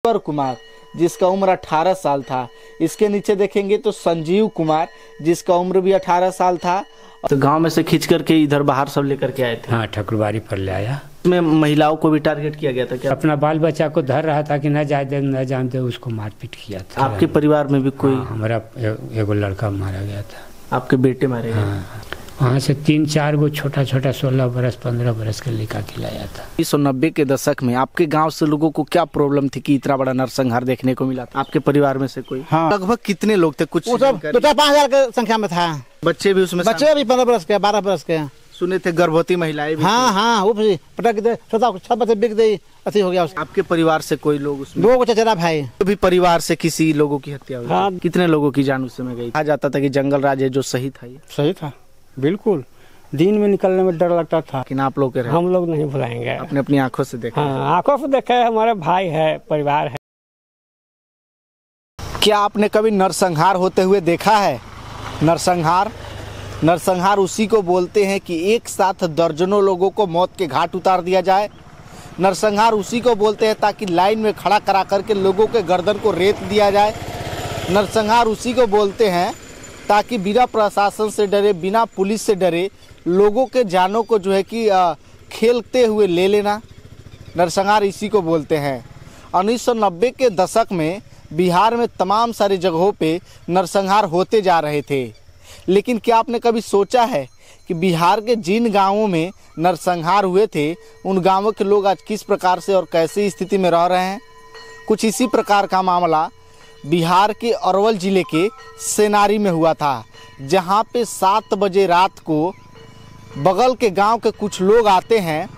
कुमार जिसका उम्र 18 साल था। इसके नीचे देखेंगे तो संजीव कुमार जिसका उम्र भी 18 साल था। तो गांव में से खींच करके इधर बाहर सब लेकर के आए थे। हाँ, ठकुरबाड़ी पर ले आया। इसमें महिलाओं को भी टारगेट किया गया था क्या? अपना बाल बच्चा को धर रहा था कि न जान दे उसको मारपीट किया था। आपके परिवार में भी कोई? हाँ, हमारा एगो लड़का मारा गया था। आपके बेटे मारे गए? हाँ, वहाँ से 3-4 गो छोटा 16 बरस 15 बरस के लड़का खिलाया था। 1990 के दशक में आपके गांव से लोगों को क्या प्रॉब्लम थी कि इतना बड़ा नरसंहार देखने को मिला था? आपके परिवार में से कोई? हाँ। लगभग कितने लोग थे? कुछ 5,000 की संख्या में था। बच्चे भी उसमें? बच्चे भी 15 बरस के 12 बरस के। सुने थे गर्भवती महिलाएं भी? हाँ, वो पटक दे छत बच्चे बिक गई, अति हो गया। आपके परिवार से कोई लोग उसमें? 2 चचेरा भाई। भी परिवार से किसी लोगों की हत्या हुई? हाँ। कितने लोगों की जान उस समय गई? कहा जाता था कि जंगल राज है जो सही था। ये सही था, बिल्कुल। दिन में निकलने में डर लगता था। लेकिन आप लोग हम लोग नहीं भुलाएंगे। अपने अपनी आंखों से देखा? हाँ, आंखों से देखा है। हमारे भाई है, परिवार है। क्या आपने कभी नरसंहार होते हुए देखा है? नरसंहार उसी को बोलते हैं कि एक साथ दर्जनों लोगों को मौत के घाट उतार दिया जाए। नरसंहार उसी को बोलते हैं ताकि लाइन में खड़ा करा करके लोगों के गर्दन को रेत दिया जाए। नरसंहार उसी को बोलते हैं ताकि बिना प्रशासन से डरे, बिना पुलिस से डरे लोगों के जानों को जो है कि खेलते हुए ले लेना। नरसंहार इसी को बोलते हैं। 1990 के दशक में बिहार में तमाम सारी जगहों पे नरसंहार होते जा रहे थे। लेकिन क्या आपने कभी सोचा है कि बिहार के जिन गांवों में नरसंहार हुए थे उन गांवों के लोग आज किस प्रकार से और कैसी स्थिति में रह रहे हैं? कुछ इसी प्रकार का मामला बिहार के अरवल जिले के सेनारी में हुआ था, जहां पे 7 बजे रात को बगल के गांव के कुछ लोग आते हैं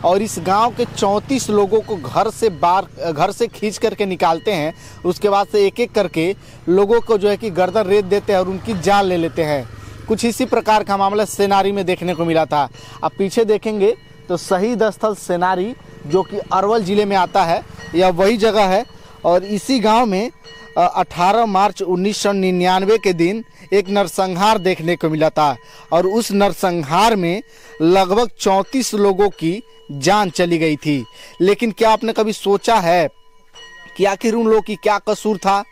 और इस गांव के 34 लोगों को घर से खींच करके निकालते हैं। उसके बाद से एक एक करके लोगों को जो है कि गर्दन रेत देते हैं और उनकी जान ले लेते हैं। कुछ इसी प्रकार का मामला सेनारी में देखने को मिला था। आप पीछे देखेंगे तो शहीद स्थल सेनारी जो कि अरवल ज़िले में आता है, यह वही जगह है। और इसी गाँव में 18 मार्च 1999 के दिन एक नरसंहार देखने को मिला था और उस नरसंहार में लगभग 34 लोगों की जान चली गई थी। लेकिन क्या आपने कभी सोचा है कि आखिर उन लोगों की क्या कसूर था?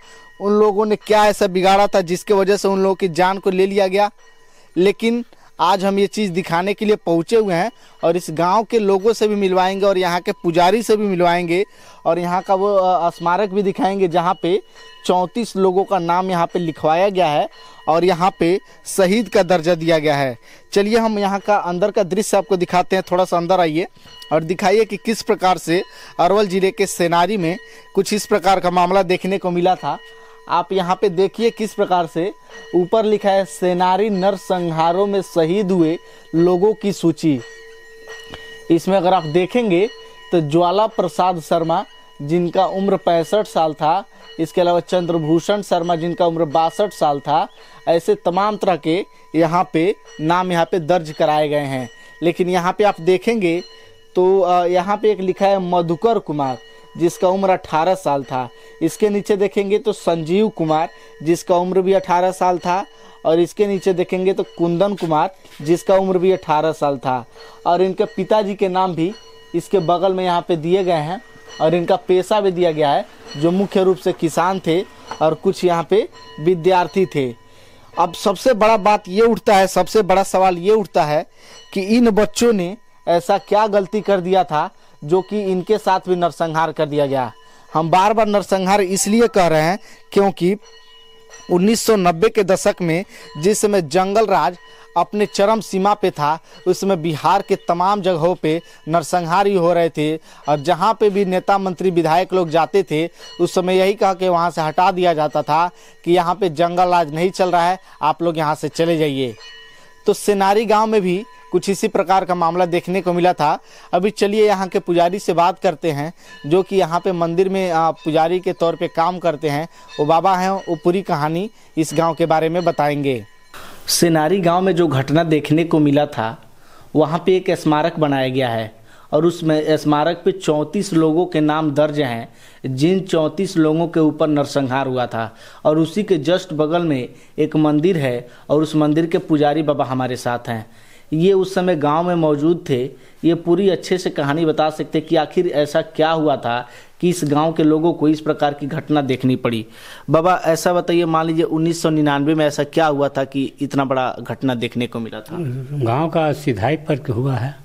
उन लोगों ने क्या ऐसा बिगाड़ा था जिसके वजह से उन लोगों की जान को ले लिया गया? लेकिन आज हम ये चीज़ दिखाने के लिए पहुँचे हुए हैं और इस गांव के लोगों से भी मिलवाएंगे और यहाँ के पुजारी से भी मिलवाएंगे और यहाँ का वो स्मारक भी दिखाएंगे जहाँ पे 34 लोगों का नाम यहाँ पे लिखवाया गया है और यहाँ पे शहीद का दर्जा दिया गया है। चलिए हम यहाँ का अंदर का दृश्य आपको दिखाते हैं। थोड़ा सा अंदर आइए और दिखाइए कि किस प्रकार से अरवल ज़िले के सेनारी में कुछ इस प्रकार का मामला देखने को मिला था। आप यहाँ पे देखिए किस प्रकार से ऊपर लिखा है सेनारी नरसंहारों में शहीद हुए लोगों की सूची। इसमें अगर आप देखेंगे तो ज्वाला प्रसाद शर्मा जिनका उम्र 65 साल था, इसके अलावा चंद्रभूषण शर्मा जिनका उम्र 62 साल था, ऐसे तमाम तरह के यहाँ पे नाम यहाँ पे दर्ज कराए गए हैं। लेकिन यहाँ पे आप देखेंगे तो यहाँ पे एक लिखा है मधुकर कुमार जिसका उम्र 18 साल था। इसके नीचे देखेंगे तो संजीव कुमार जिसका उम्र भी 18 साल था और इसके नीचे देखेंगे तो कुंदन कुमार जिसका उम्र भी 18 साल था। और इनके पिताजी के नाम भी इसके बगल में यहाँ पे दिए गए हैं और इनका पेशा भी दिया गया है जो मुख्य रूप से किसान थे और कुछ यहाँ पे विद्यार्थी थे। अब सबसे बड़ा बात ये उठता है, सबसे बड़ा सवाल ये उठता है कि इन बच्चों ने ऐसा क्या गलती कर दिया था जो कि इनके साथ भी नरसंहार कर दिया गया। हम बार बार नरसंहार इसलिए कह रहे हैं क्योंकि 1990 के दशक में जिस समय जंगल राज अपने चरम सीमा पे था, उस समय बिहार के तमाम जगहों पे नरसंहार ही हो रहे थे और जहाँ पे भी नेता मंत्री विधायक लोग जाते थे उस समय यही कहा कि वहाँ से हटा दिया जाता था कि यहाँ पे जंगल राज नहीं चल रहा है, आप लोग यहाँ से चले जाइए। तो सेनारी गांव में भी कुछ इसी प्रकार का मामला देखने को मिला था। अभी चलिए यहाँ के पुजारी से बात करते हैं जो कि यहाँ पे मंदिर में पुजारी के तौर पे काम करते हैं। वो बाबा हैं, वो पूरी कहानी इस गांव के बारे में बताएंगे। सेनारी गांव में जो घटना देखने को मिला था वहाँ पे एक स्मारक बनाया गया है और उस स्मारक पे 34 लोगों के नाम दर्ज हैं जिन 34 लोगों के ऊपर नरसंहार हुआ था। और उसी के जस्ट बगल में एक मंदिर है और उस मंदिर के पुजारी बाबा हमारे साथ हैं। ये उस समय गांव में मौजूद थे, ये पूरी अच्छे से कहानी बता सकते कि आखिर ऐसा क्या हुआ था कि इस गांव के लोगों को इस प्रकार की घटना देखनी पड़ी। बाबा ऐसा बताइए, मान लीजिए 1999 में ऐसा क्या हुआ था कि इतना बड़ा घटना देखने को मिला था? गांव का सीधाई पर हुआ है।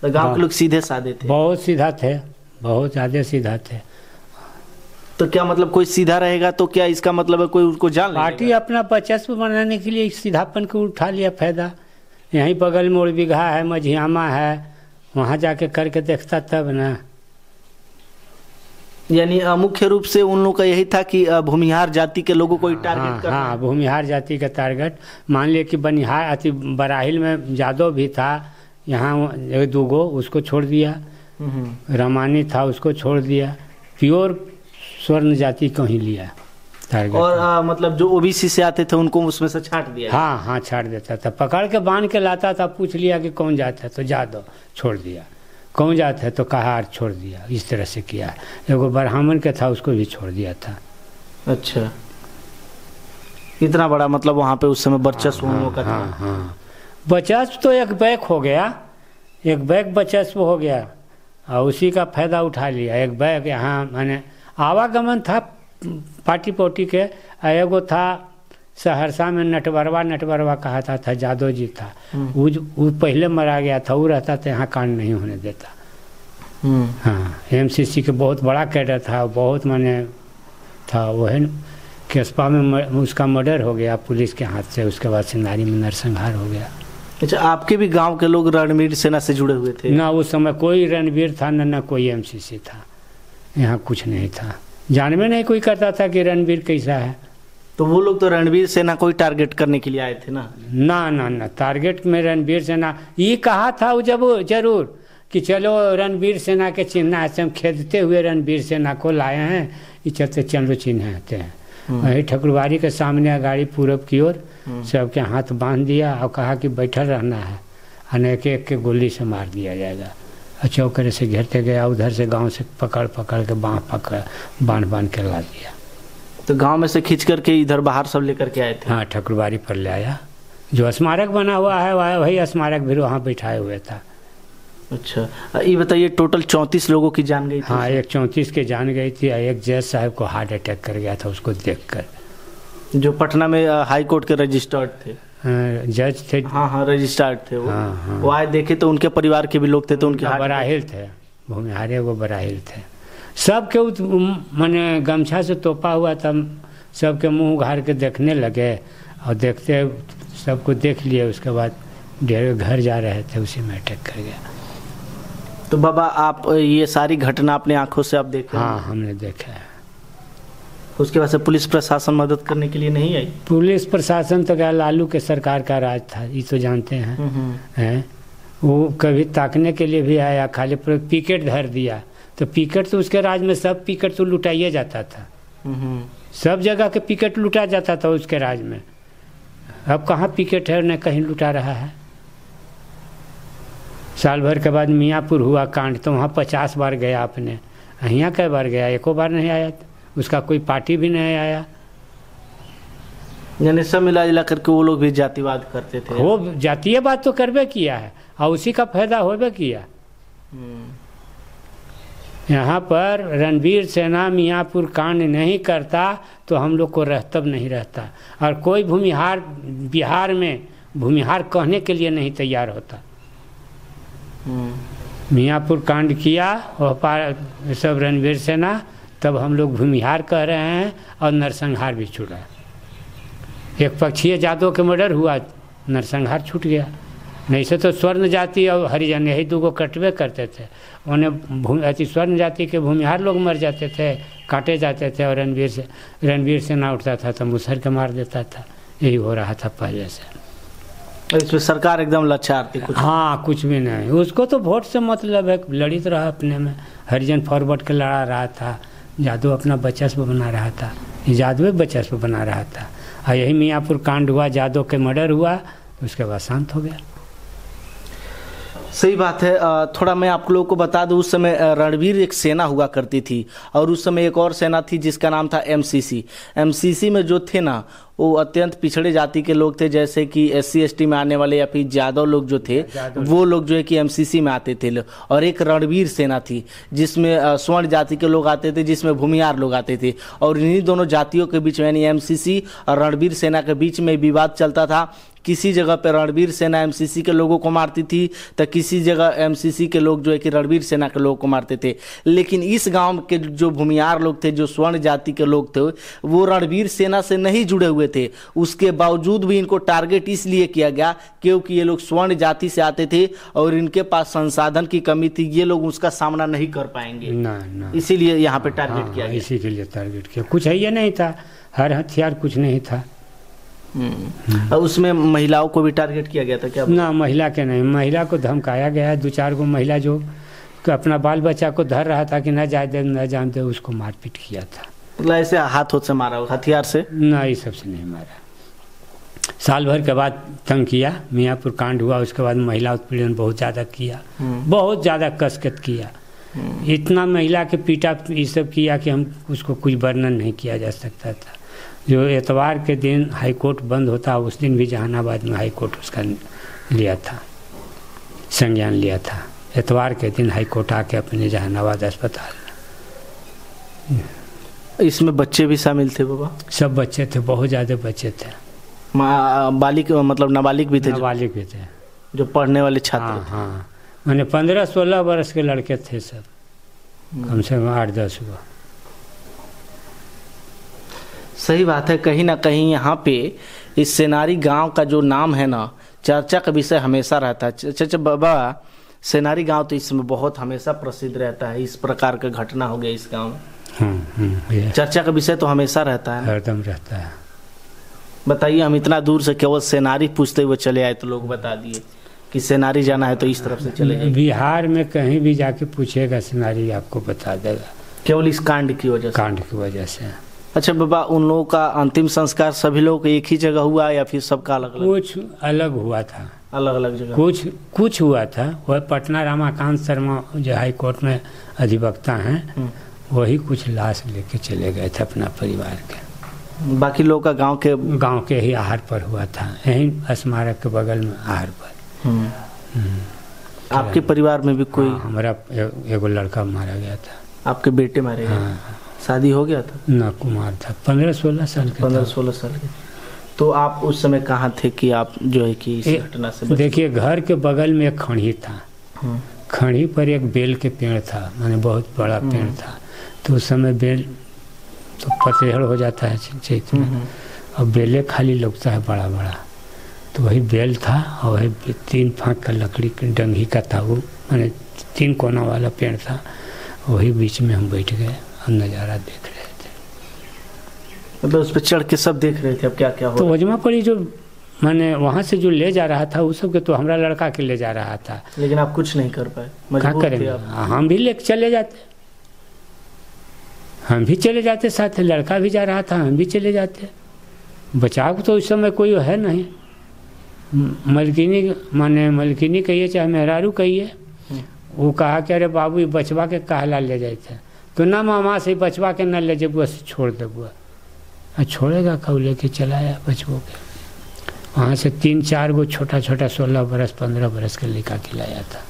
तो गांव के लोग सीधे साधे थे? बहुत सीधा थे, बहुत ज़्यादा सीधा थे। तो क्या मतलब कोई सीधा रहेगा तो क्या इसका मतलब है कोई उसको जान पार्टी अपना वर्चस्व बनाने के लिए सीधापन को उठा लिया फायदा। यहीं बगल में बिघा है, मझियामा है, वहाँ जाके करके देखता तब ना। यानी मुख्य रूप से उन लोगों का यही था कि भूमिहार जाति के लोगों को टारगेट करना। हाँ, भूमिहार जाति का टारगेट। मान लिया कि बनिहार अति बराहिल में जादव भी था, यहाँ 2 गो उसको छोड़ दिया, रामानी था उसको छोड़ दिया, प्योर स्वर्ण जाति को ही लिया टारगेट। और मतलब जो ओबीसी से आते थे उनको उसमें से छांट दिया? हाँ, छाट देता था, पकड़ के बांध के लाता था, पूछ लिया कि कौन जात है तो जादव, छोड़ दिया। कौन जात है तो कहार, छोड़ दिया। इस तरह से किया। एगो ब्राह्मण के था उसको भी छोड़ दिया था। अच्छा, इतना बड़ा मतलब वहाँ पे उस समय वर्चस्व उन लोगों का था। हाँ, वर्चस्व तो एक बैक हो गया, एक बैक वर्चस्व हो गया और उसी का फायदा उठा लिया। एक बैक यहाँ माने आवागमन था पार्टी पोटी के। एगो था सहरसा में नटवरवा कहता था, जादव जी था, वो पहले मरा गया था, वो रहता था यहाँ कांड नहीं होने देता। हाँ, एमसीसी के बहुत बड़ा कैडर था, बहुत माने था। वही केसपा में उसका मर्डर हो गया पुलिस के हाथ से, उसके बाद सिंधारी में नरसंहार हो गया। अच्छा, आपके भी गांव के लोग रणवीर सेना से जुड़े हुए थे? ना उस समय कोई रणवीर था, ना कोई एमसीसी था, यहाँ कुछ नहीं था। जानवे नहीं कोई करता था कि रणवीर कैसा है। तो वो लोग तो रणवीर सेना को ही टारगेट करने के लिए आए थे ना? ना, टारगेट में रणवीर सेना ये कहा था वो जब जरूर कि चलो रणवीर सेना के चिन्ह से हम खेदते हुए रणवीर सेना को लाए हैं, ये चलते चलो चिन्हते हैं। वही ठकुरबाड़ी के सामने गाड़ी पूरब की ओर सबके हाथ बांध दिया और कहा कि बैठल रहना है, अनेक एक के गोली से मार दिया जाएगा। चौकरे से घेरते गया, उधर से गांव से पकड़ के बांध के ला दिया। तो गांव में से खींच करके इधर बाहर सब लेकर के आए थे? हाँ, ठकुरबाड़ी पर ले आया। जो स्मारक बना हुआ है वही स्मारक भी वहाँ बैठाए हुए था। अच्छा, ये बताइए टोटल 34 लोगों की जान गई थी? हाँ, एक 34 की जान गई थी। एक जज साहब को हार्ट अटैक कर गया था उसको देखकर, जो पटना में हाई कोर्ट के रजिस्टर्ड थे। जज थे। हाँ, रजिस्टर्ड थे वो। हाँ। वो आए देखे तो उनके परिवार के भी लोग थे, तो उनके बराहिल थे, भूमिहारे वो बराहिल थे। सबके मैंने गमछा से तोपा हुआ था, सबके मुंह उघार के देखने लगे और देखते सबको देख लिए। उसके बाद डेढ़ घर जा रहे थे, उसी में अटैक कर गया। तो बाबा आप ये सारी घटना अपने आंखों से आप देखे? हाँ, हमने देखा है। उसके बाद से पुलिस प्रशासन मदद करने के लिए नहीं आई? पुलिस प्रशासन तो क्या, लालू के सरकार का राज था, ये तो जानते हैं। वो कभी ताकने के लिए भी आया, खाली पिकेट धर दिया। तो पिकेट तो उसके राज में सब पिकेट तो लुटाइए जाता था, सब जगह के पिकेट लुटा जाता था उसके राज में। अब कहाँ पिकेट है, न कहीं लुटा रहा है। साल भर के बाद मियाँपुर हुआ कांड, तो वहाँ 50 बार गया आपने, यहाँ कई बार गया, एको बार नहीं आया। उसका कोई पार्टी भी नहीं आया। यानी सब मिला जुला करके वो लोग भी जातिवाद करते थे? वो जातीयवाद तो करबे किया है और उसी का फायदा होबे किया। यहाँ पर रणवीर सेना मियाँपुर कांड नहीं करता तो हम लोग को रहतब नहीं रहता, और कोई भूमिहार बिहार में भूमिहार कहने के लिए नहीं तैयार होता। मियाँपुर कांड किया और सब रणवीर सेना, तब हम लोग भूमिहार कह रहे हैं और नरसंहार भी छूटा। एक पक्षीय जादव के मर्डर हुआ, नरसंहार छूट गया। नहीं से तो स्वर्ण जाति और हरिजन यही 2 गो कटवे करते थे। उन्हें स्वर्ण जाति के भूमिहार लोग मर जाते थे, काटे जाते थे, और रणवीर सेना उठता था तो मुसर के मार देता था। यही हो रहा था पहले से। इसमें सरकार एकदम लाचार थी कुछ? हाँ, कुछ भी नहीं। उसको तो वोट से मतलब है, लड़ित रहा अपने में। हरिजन फॉरवर्ड के लड़ा रहा था, जादव अपना वर्चस्व बना रहा था, जादव वर्चस्व बना रहा था। और यही मियाँपुर कांड हुआ, जादव के मर्डर हुआ, उसके बाद शांत हो गया। सही बात है। थोड़ा मैं आप लोगों को बता दूं, उस समय रणवीर एक सेना हुआ करती थी, और उस समय एक और सेना थी जिसका नाम था एमसीसी। एमसीसी में जो थे ना, वो अत्यंत पिछड़े जाति के लोग थे, जैसे कि SC ST में आने वाले या फिर यादव लोग जो थे वो लोग जो है कि MCC में आते थे। और एक रणवीर सेना थी जिसमें स्वर्ण जाति के लोग आते थे, जिसमें भूमिहार लोग आते थे। और इन्हीं दोनों जातियों के बीच में यानी MCC और रणवीर सेना के बीच में विवाद चलता था। किसी जगह पे रणवीर सेना MCC के लोगों को मारती थी तो किसी जगह MCC के लोग जो है कि रणवीर सेना के लोगों को मारते थे। लेकिन इस गांव के जो भूमिहार लोग थे, जो स्वर्ण जाति के लोग थे, वो रणवीर सेना से नहीं जुड़े हुए थे। उसके बावजूद भी इनको टारगेट इसलिए किया गया क्योंकि ये लोग स्वर्ण जाति से आते थे और इनके पास संसाधन की कमी थी, ये लोग उसका सामना नहीं कर पाएंगे ना। इसीलिए यहाँ पे टारगेट किया गया। इसी के लिए टारगेट किया। कुछ है ये नहीं था, हर हथियार कुछ नहीं था। और उसमें महिलाओं को भी टारगेट किया गया था क्या? ना, महिला के नहीं, महिला को धमकाया गया। 2-4 गो महिला जो अपना बाल बच्चा को धर रहा था कि न जाए दे न जान दे, उसको मारपीट किया था। मतलब ऐसे हाथों से मारा, हथियार से? ना, ये सबसे नहीं मारा। साल भर के बाद तंग किया, मियाँपुर कांड हुआ, उसके बाद महिला उत्पीड़न बहुत ज़्यादा किया, बहुत ज़्यादा कसकत किया। इतना महिला के पीटा ये सब किया कि हम उसको कुछ वर्णन नहीं किया जा सकता था। जो एतवार के दिन हाई कोर्ट बंद होता, उस दिन भी जहानाबाद में हाई कोर्ट उसका लिया था, संज्ञान लिया था। एतवार के दिन हाई कोर्ट आके अपने जहानाबाद अस्पताल। इसमें बच्चे भी शामिल थे बाबा? सब बच्चे थे, बहुत ज़्यादा बच्चे थे। बालिक मतलब नाबालिग भी थे? नाबालिग भी थे, जो पढ़ने वाले छात्र। हाँ, मैंने 15-16 वर्ष के लड़के थे सब, कम से कम 8-10 गो। सही बात है। कहीं ना कहीं यहाँ पे इस सेनारी गांव का जो नाम है ना, चर्चा का विषय हमेशा रहता है। चाचा बाबा, सेनारी गांव तो इसमें बहुत हमेशा प्रसिद्ध रहता है, इस प्रकार का घटना हो गया इस गांव में। चर्चा का विषय तो हमेशा रहता है, हरदम रहता है। बताइए, हम इतना दूर से केवल सेनारी पूछते हुए चले आए तो लोग बता दिए कि सेनारी जाना है तो इस तरफ से चले जाइए। बिहार में कहीं भी जाके पूछेगा सेनारी आपको बता देगा, केवल इस कांड की वजह से। अच्छा बाबा, उन लोगों का अंतिम संस्कार सभी लोग एक ही जगह हुआ या फिर सबका अलग अलग? कुछ अलग हुआ था, अलग अलग जगह कुछ हुआ था। वह पटना रमाकांत शर्मा जो हाई कोर्ट में अधिवक्ता हैं, वही कुछ लाश लेके चले गए थे अपना परिवार के। बाकी लोग का गांव के ही आहर पर हुआ था, यहीं स्मारक के बगल में आहर पर। आपके परिवार में भी कोई? हमारा एगो लड़का मारा गया था। आपके बेटे मारे गए? शादी हो गया था? ना, कुमार था, 15-16 साल के। 15-16 साल के। तो आप उस समय कहाँ थे कि आप जो है कि इस घटना से? देखिए, घर के बगल में एक खड़ी था, खड़ी पर एक बेल के पेड़ था, माने बहुत बड़ा पेड़ था। तो उस समय बेल तो पतझड़ हो जाता है चैत में, और बेले खाली लगता है बड़ा बड़ा। तो वही बेल था और वही 3 फाँक का लकड़ी की डंगी का था, वो माने 3 कोना वाला पेड़ था। वही बीच में हम बैठ गए और नज़ारा देख रहे थे। मतलब उस पर चढ़ के सब देख रहे थे अब क्या क्या हो? तो वजमा पड़ी जो मैंने वहाँ से जो ले जा रहा था उस सब के, तो हमारा लड़का के ले जा रहा था। लेकिन आप कुछ नहीं कर पाए? क्या करेंगे? हम भी ले चले जाते, हम भी चले जाते साथ, लड़का भी जा रहा था, हम भी चले जाते। बचाव तो उस समय कोई है नहीं। मलकिनी कहिए चाहे मेहरारू कहिए, वो कहा कि अरे बाबू ये बचवा के कहला ले जाए थे, तो ना मामा से बचवा के न ले जेबुआ से छोड़ देबुआ। छोड़ेगा कब? लेके चलाया बचवों के। वहाँ से 3-4 गो छोटा 16 बरस 15 बरस के लड़का के लाया था।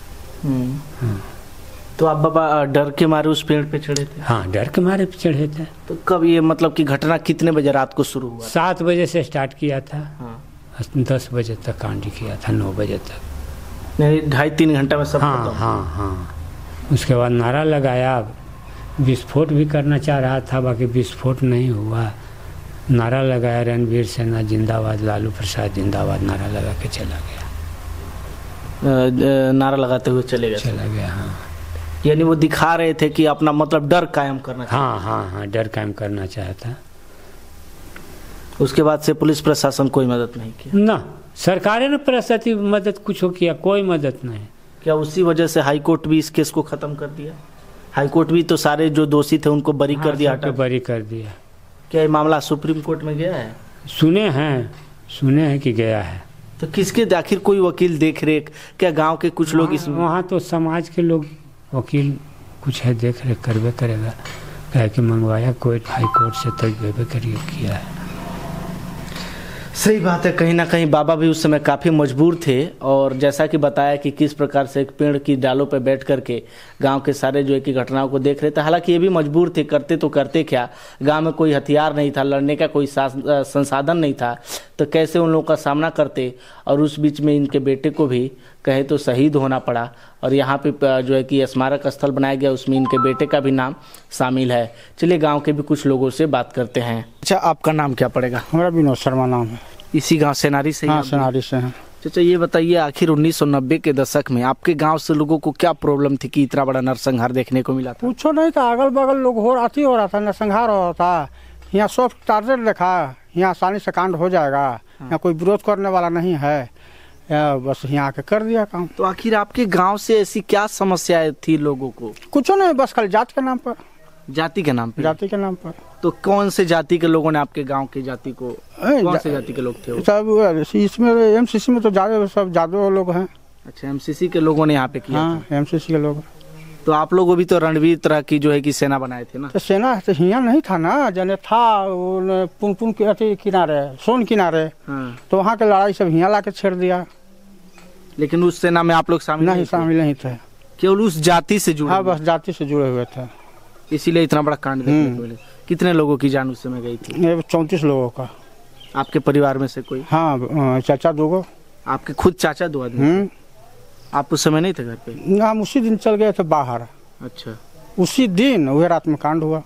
तो आप बाबा डर के मारे उस पेड़ पे चढ़े थे? हाँ, डर के मारे पे चढ़े थे। तो कब ये मतलब कि घटना कितने बजे रात को शुरू हुआ? 7 बजे से स्टार्ट किया था। 10 बजे तक कांड किया था, 9 बजे तक। 2.5-3 घंटा में सब? हाँ। उसके बाद नारा लगाया, विस्फोट भी करना चाह रहा था, बाकी विस्फोट नहीं हुआ। नारा लगाया, रणवीर सेना जिंदाबाद, लालू प्रसाद जिंदाबाद, नारा लगा के चला गया। नारा लगाते हुए चला गया। हाँ, यानी वो दिखा रहे थे कि अपना मतलब डर कायम करना। हाँ, डर कायम करना चाहता। उसके बाद से पुलिस प्रशासन कोई मदद नहीं किया? ना, सरकारें ने प्रशासनिक मदद कुछ किया, कोई मदद नहीं। क्या उसी वजह से हाई कोर्ट भी इस केस को खत्म कर दिया? हाई कोर्ट भी तो सारे जो दोषी थे उनको बरी कर दिया, बरी कर दिया। क्या ये मामला सुप्रीम कोर्ट में गया है? सुने हैं कि गया है। तो किसके आखिर कोई वकील देख रेख? क्या गांव के कुछ लोग इसमें? वहाँ तो समाज के लोग, वकील कुछ है देख रेख करवे करेगा, कह के मंगवाया कोई हाई कोर्ट से, तो किया है। सही बात है, कहीं ना कहीं बाबा भी उस समय काफ़ी मजबूर थे और जैसा कि बताया कि किस प्रकार से एक पेड़ की डालों पर बैठ करके गांव के सारे जो है कि घटनाओं को देख रहे थे। हालांकि ये भी मजबूर थे, करते तो करते क्या, गांव में कोई हथियार नहीं था, लड़ने का कोई संसाधन नहीं था, तो कैसे उन लोगों का सामना करते। और उस बीच में इनके बेटे को भी कहे तो शहीद होना पड़ा और यहाँ पे जो है कि स्मारक स्थल बनाया गया, उसमें इनके बेटे का भी नाम शामिल है। चलिए गांव के भी कुछ लोगों से बात करते हैं। अच्छा, आपका नाम क्या पड़ेगा? हमारा विनोद शर्मा नाम है। इसी गांव सेनारी से? हाँ, सेनारी से हैं। अच्छा, ये बताइए आखिर 1990 के दशक में आपके गांव से लोगों को क्या प्रॉब्लम थी कि इतना बड़ा नरसंहार देखने को मिला था? पूछो नहीं था, अगल बगल लोग हो रहा था, नरसंहार हो रहा था। यहाँ सॉफ्ट टारगेट देखा, यहाँ आसानी से कांड हो जाएगा, यहाँ कोई विरोध करने वाला नहीं है, बस यहाँ आके कर दिया काम। तो आखिर आपके गांव से ऐसी क्या समस्याएं थी लोगों को? कुछ नहीं, बस कल जात के नाम पर। जाति के नाम पर? जाति के नाम पर। तो कौन से जाति के लोगों ने आपके गांव की जाति को, कौन से जाति के लोग थे वो? सब इसमें एमसीसी में तो ज्यादा सब जादू लोग हैं। अच्छा, एमसीसी के लोगों ने यहाँ पे किया? हाँ, एमसीसी के लोग। तो आप लोगों भी तो रणवीर तरह की जो है कि सेना बनाए थे ना? तो सेना तो यहाँ नहीं था ना, जने था पुन के अति किनारे, सोन किनारे। हाँ। तो वहाँ के लड़ाई सब यहाँ ला के छेड़ दिया। लेकिन उस सेना में आप लोग शामिल नहीं? शामिल नहीं थे, केवल उस जाति से जुड़े? हाँ, बस जाति से जुड़े हुए थे, इसीलिए इतना बड़ा कांड देखने को मिला। कितने लोगों की जान उस समय गई थी? 34 लोगों का। आपके परिवार में से कोई? हाँ, चाचा 2 आपके खुद चाचा 2 आदमी? आप उस समय नहीं थे घर पे? हम उसी दिन चल गए थे बाहर। अच्छा, उसी दिन वही रात में कांड हुआ।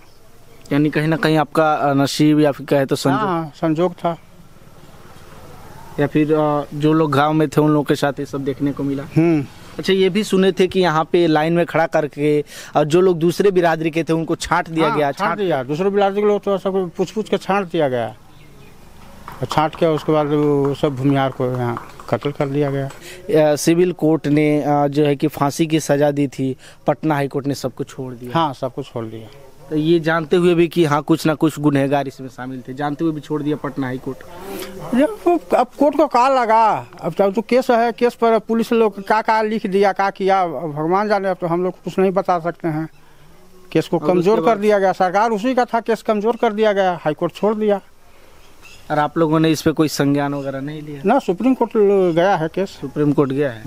यानी कहीं ना कहीं आपका नसीब या फिर कहे तो संजोग? हाँ, संजोग था। या फिर जो लोग गांव में थे उन लोगों के साथ ये सब देखने को मिला? अच्छा, ये भी सुने थे कि यहाँ पे लाइन में खड़ा करके और जो लोग दूसरे बिरादरी के थे उनको छांट दिया गया? छांट दिया, दूसरे बिरादरी के लोग तो सब पूछ के छांट दिया गया। छांट के उसके बाद वो सब भूमिहार को यहाँ कत्ल कर दिया गया। सिविल कोर्ट ने जो है कि फांसी की सजा दी थी, पटना हाई कोर्ट ने सबको छोड़ दिया। हाँ, सब कुछ छोड़ दिया। तो ये जानते हुए भी कि हाँ कुछ ना कुछ गुनहगार इसमें शामिल थे, जानते हुए भी छोड़ दिया पटना हाई कोर्ट? अब कोर्ट को कहा लगा, अब तो केस है, केस पर पुलिस लोग क्या लिख दिया, क्या किया, भगवान जाने। अब तो हम लोग कुछ नहीं बता सकते हैं। केस को कमजोर कर दिया गया, सरकार उसी का था, केस कमजोर कर दिया गया, हाई कोर्ट छोड़ दिया। और आप लोगों ने इस पे कोई संज्ञान वगैरह नहीं लिया? ना, सुप्रीम कोर्ट गया है केस। सुप्रीम कोर्ट गया है।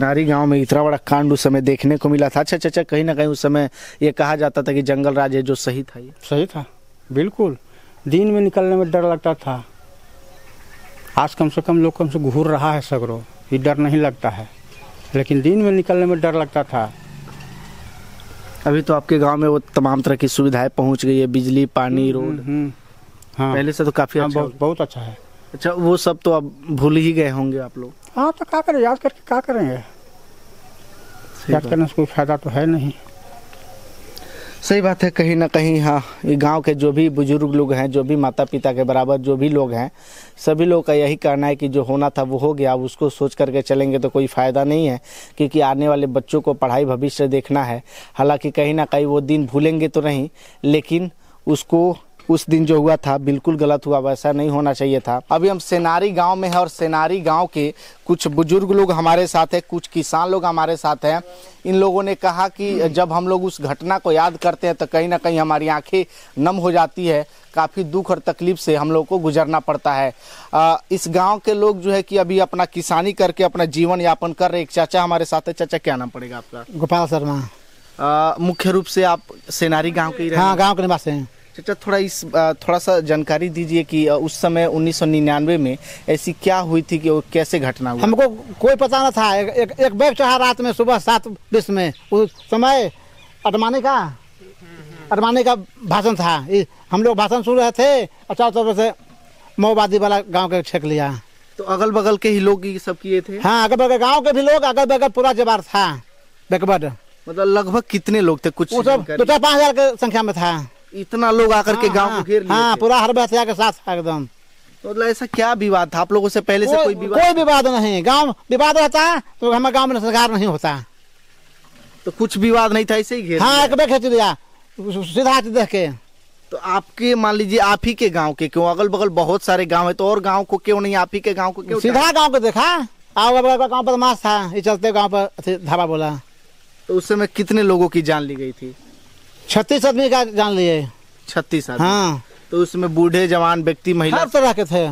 नारी गांव में इतना बड़ा कांड उस समय देखने को मिला था। अच्छा चाचा, कहीं ना कहीं उस समय ये कहा जाता था कि जंगल राज है जो सही था? ये सही था, बिल्कुल। दिन में निकलने में डर लगता था। आज कम से कम लोग कम से घूर रहा है सगरों, ये डर नहीं लगता है, लेकिन दिन में निकलने में डर लगता था। अभी तो आपके गांव में वो तमाम तरह की सुविधाएं पहुंच गई है, बिजली, पानी, रोड। हाँ, पहले से तो काफी अच्छा। बहुत अच्छा है। अच्छा, वो सब तो अब भूल ही गए होंगे आप लोग? हाँ, तो क्या करें, याद करके क्या करेंगे, याद करने से कोई फायदा तो है नहीं। सही बात है, कहीं ना कहीं। हाँ, ये गांव के जो भी बुजुर्ग लोग हैं, जो भी माता पिता के बराबर जो भी लोग हैं, सभी लोग का यही कहना है कि जो होना था वो हो गया। अब उसको सोच करके चलेंगे तो कोई फ़ायदा नहीं है, क्योंकि आने वाले बच्चों को पढ़ाई भविष्य देखना है। हालांकि कहीं ना कहीं वो दिन भूलेंगे तो नहीं, लेकिन उसको उस दिन जो हुआ था बिल्कुल गलत हुआ, वैसा नहीं होना चाहिए था। अभी हम सेनारी गांव में हैं और सेनारी गांव के कुछ बुजुर्ग लोग हमारे साथ हैं, कुछ किसान लोग हमारे साथ हैं। इन लोगों ने कहा कि जब हम लोग उस घटना को याद करते हैं तो कहीं ना कहीं हमारी आंखें नम हो जाती है। काफ़ी दुख और तकलीफ से हम लोग को गुजरना पड़ता है। इस गाँव के लोग जो है कि अभी अपना किसानी करके अपना जीवन यापन कर रहे। एक चाचा हमारे साथ है। चाचा, क्या नाम पड़ेगा आपका? गोपाल शर्मा। मुख्य रूप से आप सेनारी गाँव के ही? हाँ, गाँव के निवासी हैं। चाचा, थोड़ा सा जानकारी दीजिए कि उस समय 1999 में ऐसी क्या हुई थी कि वो कैसे घटना हुई? हमको कोई पता न था। एक बैग चढ़ा रात में सुबह 7:20 में। उस समय अडवाणी का भाषण था। हम लोग भाषण सुन रहे थे, अच्छा तो से माओवादी वाला गांव के छेक लिया। तो अगल बगल के ही लोग ये सब किए थे? हाँ, अगल बगल गाँव के भी लोग, अगल बगल पूरा जवार था। बैकवर्ड मतलब लगभग कितने लोग थे? कुछ 2-5 हजार की संख्या में था। इतना लोग आकर के गांव को घेर लिए? हाँ, पूरा हर हथियार के साथ एकदम। तो मतलब ऐसा क्या विवाद था आप लोगों से पहले से? कोई विवाद नहीं। गांव विवाद रहता तो हमारे गांव में सरकार नहीं होता। तो कुछ विवाद नहीं था, ऐसे ही घेर? हाँ, एक बैग खींच लिया सीधा देख के। तो आपके मान लीजिए आप ही के गांव के क्यों? अगल बगल बहुत सारे गांव है, तो और गांव को क्यों नहीं? आप ही के गांव को क्यों? सीधा गांव को देखा। गांव पर मास था, ये चलते गांव पर धावा बोला। तो उस समय कितने लोगों की जान ली गई थी? 36 आदमी का जान लिए। 36 आदमी? हाँ। तो उसमें बूढ़े, जवान, व्यक्ति, महिला, हर तरह के थे।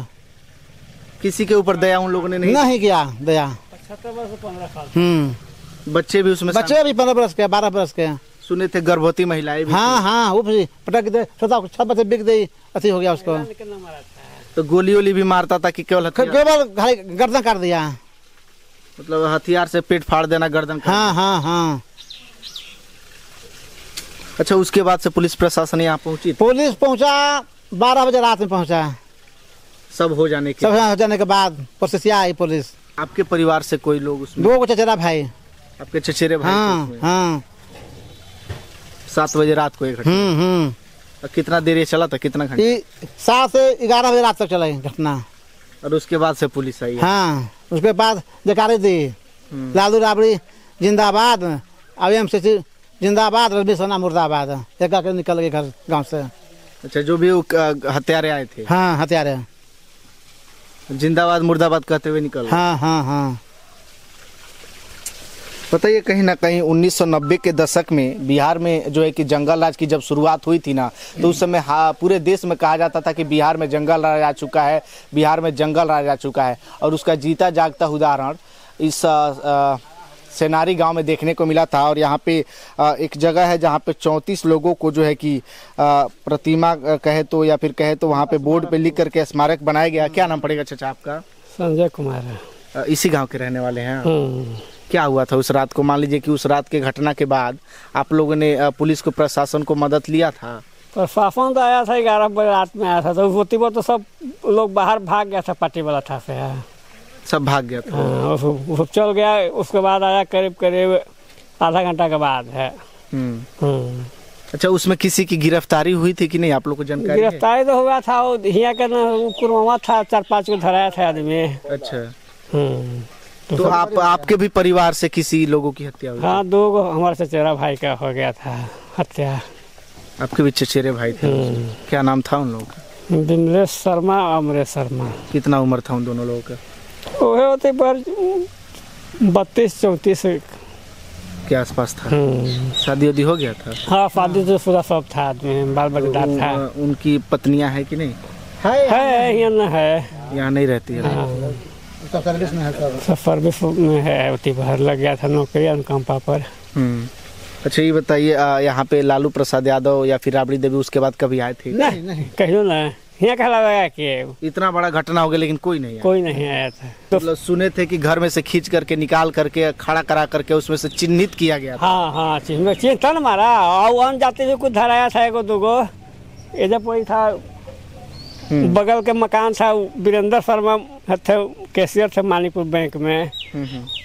किसी के ऊपर दया उन लोगों ने नहीं किया दया। 75 वर्ष 15 साल। बच्चे भी उसमें बच्चे भी 15 बरस के 12 बरस के। सुने थे गर्भवती महिलाएं भी। हाँ वो पटक दे, सब बच्चे बिक दे, अति हो गया उसको। तो गोली वोली भी मारता था कि केवल गर्दन काट दिया, मतलब हथियार से पेट फाड़ देना, गर्दन काट हाँ हाँ। अच्छा, उसके बाद से पुलिस प्रशासन यहाँ पहुंची? पुलिस पहुंचा 12 बजे रात में पहुंचा, सब हो जाने के बाद प्रोसेसिया आई पुलिस। आपके परिवार से कोई लोग उसमें? 2 चचेरा भाई। आपके चचेरे भाई? हाँ। 7 बजे रात को एक घटना। कितना देर ये चला था, कितना घंटे? 7 से 11 बजे रात तक चला घटना। और उसके बाद से पुलिस आई? हाँ, उसके बाद जयकारे दी, लालू राबड़ी जिंदाबाद, एमसीसी जिंदाबाद, रवि सोना मुर्दाबाद, एक आके निकल गए घर गांव से। अच्छा, जो भी हत्यारे आए थे? हाँ, हत्यारे जिंदाबाद मुर्दाबाद कहते हुए निकल। हाँ। पता है, कहीं ना कहीं 1990 के दशक में बिहार में जो है कि जंगल राज की जब शुरुआत हुई थी ना, तो उस समय पूरे देश में कहा जाता था कि बिहार में जंगल राज आ चुका है, बिहार में जंगल राज आ चुका है। और उसका जीता जागता उदाहरण इस सेनारी गांव में देखने को मिला था। और यहाँ पे एक जगह है जहाँ पे 34 लोगों को जो है कि प्रतिमा कहे तो या फिर कहे तो वहाँ पे बोर्ड पे लिख करके स्मारक बनाया गया। क्या नाम पड़ेगा चाचा आपका? संजय कुमार है। इसी गांव के रहने वाले हैं? क्या हुआ था उस रात को? मान लीजिए कि उस रात के घटना के बाद आप लोगों ने पुलिस को, प्रशासन को मदद लिया था? प्रशासन तो आया था 11 बजे रात में आया था, तो उसी पर तो सब लोग बाहर भाग गया था, पार्टी वाला था से सब भाग गया था। हाँ, चल गया। उसके बाद आया करीब आधा घंटा के बाद है। अच्छा, उसमें किसी की गिरफ्तारी हुई थी कि नहीं, आप लोग को जानकारी? गिरफ्तारी तो हुआ था, वो हिया का कुरमावा था, 4-5 को धराया था आदमी। अच्छा। तो आपके भी परिवार से किसी लोगों की हत्या हुई? हाँ, 2 हमारे चचेरा भाई का हो गया था हत्या। आपके भी चचेरे भाई थे? क्या नाम था उन लोगों का? विमलेश शर्मा, अमरेश शर्मा। कितना उम्र था उन दोनों लोगों का? वो होते पर 32-34 के आसपास था। शादी वादी हो गया था? हाँ, शादी तो पूरा सब था, आदमी बाल बच्चा था। उनकी पत्नियां है कि नहीं? है, यहाँ नहीं रहती है। सर्विस में है, सब सर्विस में है, उसी बाहर लग गया था नौकरी अनुकंपा पर। अच्छा, ये बताइए, यहाँ पे लालू प्रसाद यादव या फिर राबड़ी देवी उसके बाद कभी आए थे? नहीं, कहियो ना, यहाँ कहा लगा कि इतना बड़ा घटना हो गया लेकिन कोई नहीं आया था। तो मतलब सुने थे कि घर में से खींच करके निकाल करके खड़ा करा करके उसमें से चिन्हित किया गया था। हाँ, चिन्ह था ना मारा, और अन जाते हुए कुछ धराया था, 1-2 इधर कोई था, बगल के मकान था, वीरेंद्र शर्मा थे, कैशियर थे मानीपुर बैंक में।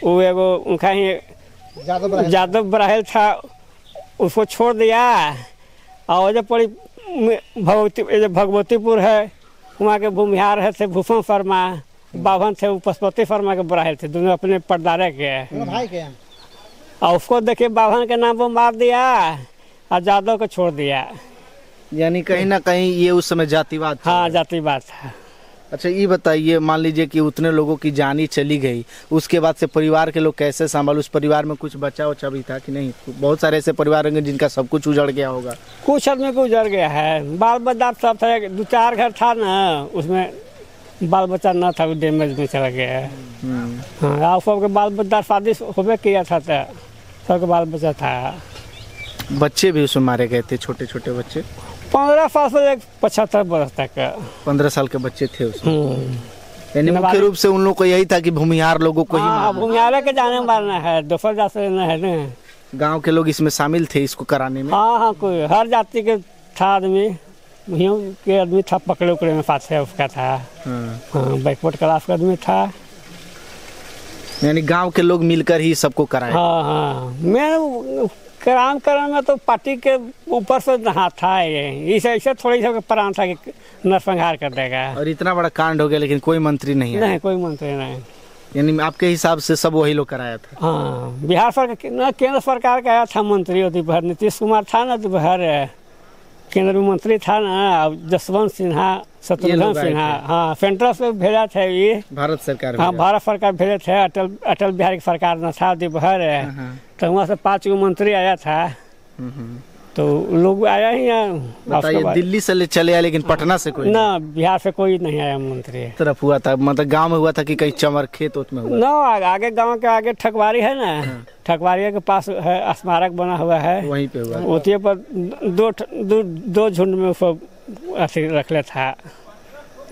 वो एगो उनका ही यादव बराहल था, उसको छोड़ दिया। और जो पड़ी भगवतीपुर है, वहाँ के भूमिहार है थे भूषण शर्मा, बाभन थे पशुपति शर्मा के बराहल थे, दोनों अपने पर्दारे के भाई के। और उसको देखिए बाभन के नाम पर मार दिया और यादव को छोड़ दिया। यानी कहीं ना कहीं ये उस समय जातिवाद था। हाँ, जातिवाद था। अच्छा, ये बताइए, मान लीजिए कि उतने लोगों की जान ही चली गई, उसके बाद से परिवार के लोग कैसे संभाल? उस परिवार में कुछ बचा उचा भी था कि नहीं? बहुत सारे ऐसे परिवार होंगे जिनका सब कुछ उजड़ गया होगा। कुछ आदमी को उजड़ गया है, बाल बच्चा सब था, 2-4 घर था ना, उसमें बाल बच्चा न था, डैमेज में चला गया है। हाँ, सबके बाल बच्चा शादी होबे किया था, सबके बाल बच्चा था। बच्चे भी उसमें मारे गए थे, छोटे छोटे बच्चे? 15 साल से 75 बरस तक। 15 साल के बच्चे थे उसमें। यानी मुख्य रूप से उन लोगों को यही था कि भूमिहार लोगों को ही मारना। भूमिहार के जाने मारना है, दूसरा जाति है ना। गांव के लोग इसमें शामिल थे इसको कराने में? हाँ, कोई हर जाति के था आदमी, के आदमी था, पकड़े उकड़े में पास है उसका था। हाँ, बैकवर्ड क्लास का आदमी था। यानी गांव के लोग मिलकर ही सबको कराए? हाँ, मैं काम में तो पार्टी के ऊपर से हाथ था, ये ऐसे थोड़ी सा प्राण था कि नरसंहार कर देगा। और इतना बड़ा कांड हो गया लेकिन कोई मंत्री नहीं है? नहीं, कोई मंत्री नहीं। यानी आपके हिसाब से सब वही लोग कराया था? हाँ, बिहार सरकार, केंद्र सरकार का आया था मंत्री, नीतीश कुमार था ना, दोपहर केंद्र में मंत्री था ना, जसवंत सिन्हा, शत्रुघ्न सिन्हा। हाँ, सेंट्रल से भेजा थे, ये भारत सरकार। हाँ, भारत सरकार भेजे थे, अटल बिहारी सरकार न था दोपहर, तो वहाँ से 5 गो मंत्री आया था। तो लोग आया ही यहाँ। बताइए, दिल्ली से चले आए लेकिन पटना से कोई ना, बिहार से कोई नहीं आया मंत्री। तरफ हुआ था, मतलब गांव में हुआ था कि कहीं चमर खेत में हुआ? ना, आगे गांव के आगे ठकवारी है ना, ठकवारी के पास है, स्मारक बना हुआ है, वहीं पे हुआ। उसी पर दो झुंड में सब ऐसे रख ले था।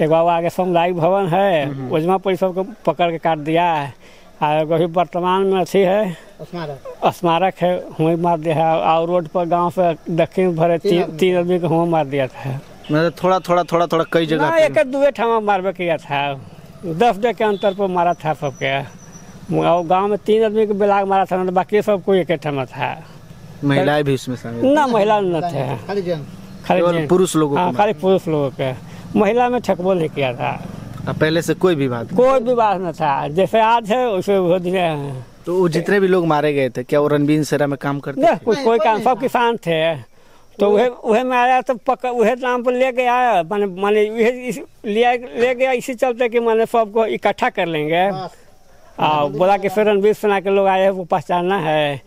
एक बाबा आगे सामुदायिक भवन है, उसमें पर सबको पकड़ के काट दिया है। और वही वर्तमान में अच्छी है स्मारक है, वहीं मार दिया है। और रोड पर गांव से दक्षिण भरे 3 आदमी को वहाँ मार दिया था। मतलब थोड़ा कई जगह एक दुए ठामा मारबे किया था, 10 डे के अंतर पर मारा था सबके। और गांव में 3 आदमी को बेलाग मारा था, बाकी सबको एक ठामा था। महिलाएं भी उसमें शामिल? ना, महिला न थे, खाली पुरुष लोगों? हाँ, खाली पुरुष लोगों के। महिला में ठकबो नहीं किया था। पहले से कोई विवाद न था, जैसे आज है वैसे हो दिया। तो वो जितने भी लोग मारे गए थे, क्या वो रणबीर सेरा में काम करते थे? कोई काम, सब किसान थे। तो वह में आया तो वह नाम पर ले गया, माने ले गया इसी चलते कि माने सबको इकट्ठा कर लेंगे। और बोला कि फिर रणबीर सेना के लोग आए हैं, वो पहचानना है।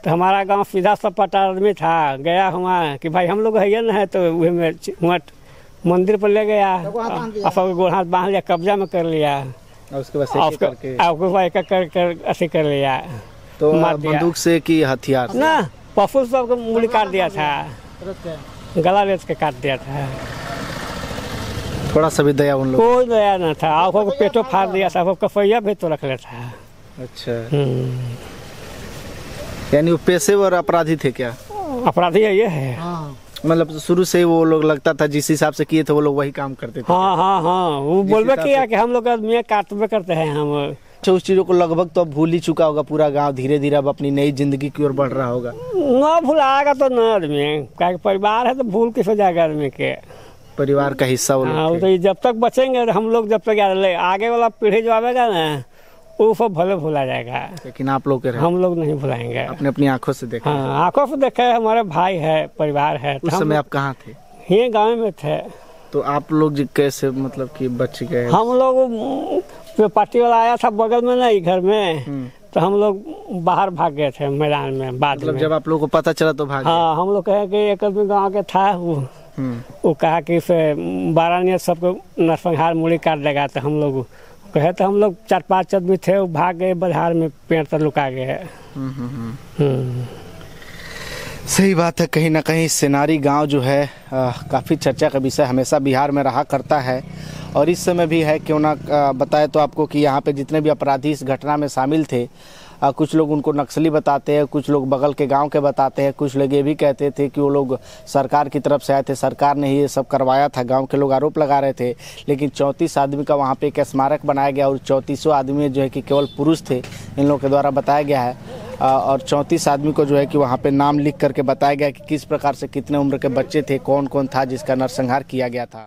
तो हमारा गांव सीधा सपाटा आदमी था, गया हुआ कि भाई हम लोग है ना है। तो वह में वहाँ मंदिर पर ले गया, सब गोड़ हाथ बांध लिया, कब्जा में कर लिया। उसके बाद एक कर ऐसे कर लिया। तो बंदूक से कि हथियार ना, पशु सबको मूली काट दिया था, गला रेत के काट दिया था। थोड़ा सा भी दया उन लोग? कोई दया न था। आँखों को पेटो फाड़ दिया था, कफैया भी तो रख लेता था। अच्छा, यानी वो पेशेवर अपराधी थे क्या? अपराधी है ये है। मतलब शुरू से वो लोग लगता था जिस हिसाब से किए थे वो लोग वही काम करते थे? हाँ, वो बोलबे किया कि हम लोग आदमी काटबे करते हैं हम। उस चीजों को लगभग तो अब भूल ही चुका होगा पूरा गांव, धीरे धीरे अब अपनी नई जिंदगी की ओर बढ़ रहा होगा। न भुलाएगा तो न आदमी, क्या परिवार है तो भूल किस हो जाएगा आदमी के? परिवार का हिस्सा वो लोग तो जब तक बचेंगे हम लोग, जब तक आगे वाला पीढ़ी जो आएगा ना, वो सब भले भुला जाएगा। लेकिन आप लोग हम लोग नहीं भुलाएंगे। अपनी आंखों से देखा? हाँ, आंखों से देखे, हमारे भाई है, परिवार है। उस समय आप कहाँ थे? ये गाँव में थे। तो आप लोग कैसे मतलब कि बच गए? हम लोग पार्टी वाला आया था बगल में नहीं घर में, तो हम लोग बाहर भाग गए थे मैदान में। बाद मतलब जब आप लोग को पता चला तो भाग? हाँ, हम लोग कहे कि एक आदमी गाँव के था, वो कहा कि 12 ने सबको नरसंहार मूली काट देगा। तो हम लोग कहे, तो हम लोग 4-5 आदमी थे, वो भाग गए बधार में, पेड़ पर लुका गए। सही बात है। कहीं ना कहीं सेनारी गांव जो है काफ़ी चर्चा का विषय हमेशा बिहार में रहा करता है, और इस समय भी है। क्यों ना बताए तो आपको कि यहाँ पे जितने भी अपराधी इस घटना में शामिल थे, कुछ लोग उनको नक्सली बताते हैं, कुछ लोग बगल के गांव के बताते हैं, कुछ लोग ये भी कहते थे कि वो लोग सरकार की तरफ से आए थे, सरकार ने ही ये सब करवाया था। गांव के लोग आरोप लगा रहे थे। लेकिन 34 आदमी का वहाँ पे एक स्मारक बनाया गया, और 34 आदमी जो है कि केवल पुरुष थे, इन लोगों के द्वारा बताया गया है। और 34 आदमी को जो है कि वहाँ पे नाम लिख करके बताया गया कि किस प्रकार से कितने उम्र के बच्चे थे, कौन कौन था जिसका नरसंहार किया गया था।